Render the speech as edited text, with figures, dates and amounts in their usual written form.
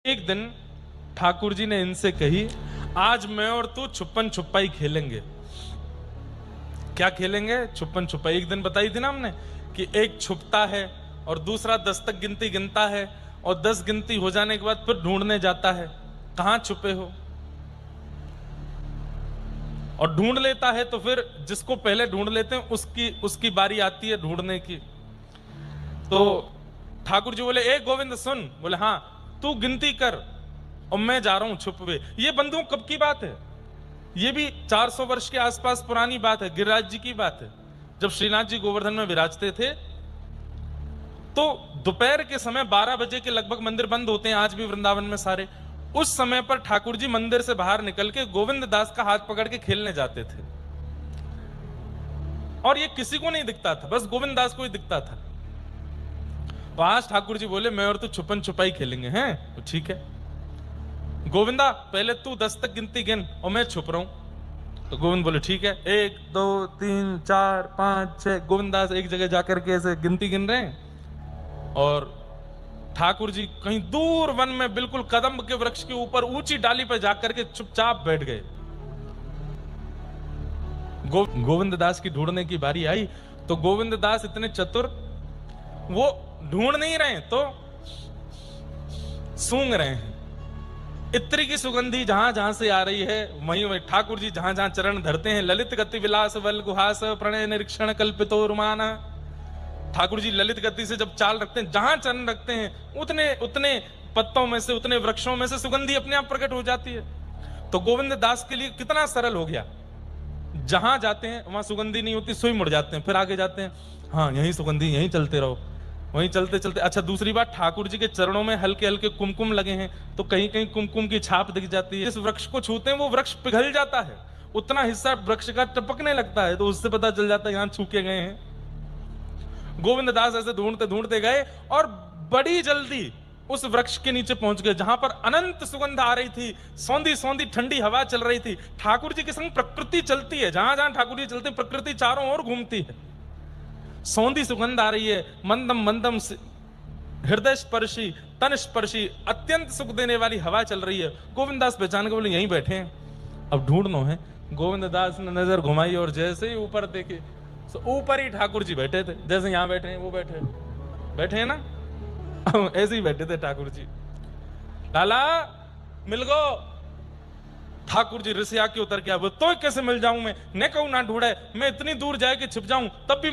एक दिन ठाकुर जी ने इनसे कही, आज मैं और तू छुपन छुपाई खेलेंगे। क्या खेलेंगे? छुपन छुपाई। एक दिन बताई थी ना हमने कि एक छुपता है और दूसरा 10 तक गिनती गिनता है और 10 गिनती हो जाने के बाद फिर ढूंढने जाता है कहां छुपे हो, और ढूंढ लेता है तो फिर जिसको पहले ढूंढ लेते हैं उसकी उसकी बारी आती है ढूंढने की। तो ठाकुर जी बोले, ए गोविंद सुन। बोले हाँ। तू गिनती कर और मैं जा रहा हूं छुपवे। ये बंधुओं कब की बात है? ये भी 400 वर्ष के आसपास पुरानी बात है, गिरिराज जी की बात है। जब श्रीनाथ जी गोवर्धन में विराजते थे तो दोपहर के समय 12 बजे के लगभग मंदिर बंद होते हैं आज भी वृंदावन में सारे। उस समय पर ठाकुर जी मंदिर से बाहर निकल के गोविंद दास का हाथ पकड़ के खेलने जाते थे, और ये किसी को नहीं दिखता था, बस गोविंद दास को ही दिखता था। तो आज ठाकुर जी बोले, मैं और तू छुपन छुपाई खेलेंगे। हैं तो ठीक है गोविंदा, पहले तू 10 तक गिनती गिन और मैं छुप रहा हूं। तो गोविंद बोले ठीक है। 1 2 3 4 5 6। गोविंदास एक जगह जाकर के ऐसे गिनती गिन रहे हैं और ठाकुर जी कहीं दूर वन में बिल्कुल कदम्ब के वृक्ष के ऊपर ऊंची डाली पर जाकर के चुपचाप बैठ गए। गोविंद दास की ढूंढने की बारी आई तो गोविंद दास इतने चतुर, वो ढूंढ नहीं रहे तो सूंघ रहे हैं। इत्री की सुगंधी जहां जहां से आ रही है वहीं वहीं ठाकुर जी जहां जहां चरण धरते हैं, ललित गति विलास वल गुहास प्रणय निरीक्षण कल्पितो रुमान। ठाकुर जी ललित गति से जब चाल रखते हैं, जहां चरण रखते हैं उतने उतने पत्तों में से, उतने वृक्षों में से सुगंधी अपने आप प्रकट हो जाती है। तो गोविंद दास के लिए कितना सरल हो गया, जहां जाते हैं वहां सुगंधी नहीं होती, सुई मुड़ जाते हैं, फिर आगे जाते हैं, हाँ यही सुगंधी, यहीं चलते रहो, वहीं चलते चलते। अच्छा दूसरी बात, ठाकुर जी के चरणों में हल्के हल्के कुमकुम लगे हैं तो कहीं कहीं कुमकुम की छाप दिख जाती है। जिस वृक्ष को छूते हैं वो वृक्ष पिघल जाता है, उतना हिस्सा वृक्ष का टपकने लगता है, तो उससे पता चल जाता है यहां छूके गए हैं। गोविंद दास ऐसे ढूंढते ढूंढते गए और बड़ी जल्दी उस वृक्ष के नीचे पहुंच गए जहां पर अनंत सुगंध आ रही थी, सौंधी सौंधी ठंडी हवा चल रही थी। ठाकुर जी के संग प्रकृति चलती है, जहां जहां ठाकुर जी चलते प्रकृति चारों ओर घूमती है। सौंधी सुगंध आ रही है, मंदम मंदम हृदय स्पर्शी तन स्पर्शी अत्यंत सुख देने वाली हवा चल रही है। गोविंद दास पहचान के बोले यहीं बैठे हैं, अब ढूंढनो है। गोविंद दास ने नजर घुमाई और जैसे ही ऊपर देखे तो ऊपर ही ठाकुर जी बैठे थे, जैसे यहां बैठे हैं वो बैठे हैं ना, ऐसे ही बैठे थे ठाकुर जी। लाला मिल गो। ठाकुर जी रिसिया के उतर के, अब तो कैसे मिल जाऊं मैं, ने कहूं ना ढूंढे, मैं इतनी दूर जाए कि छिप जाऊं तब भी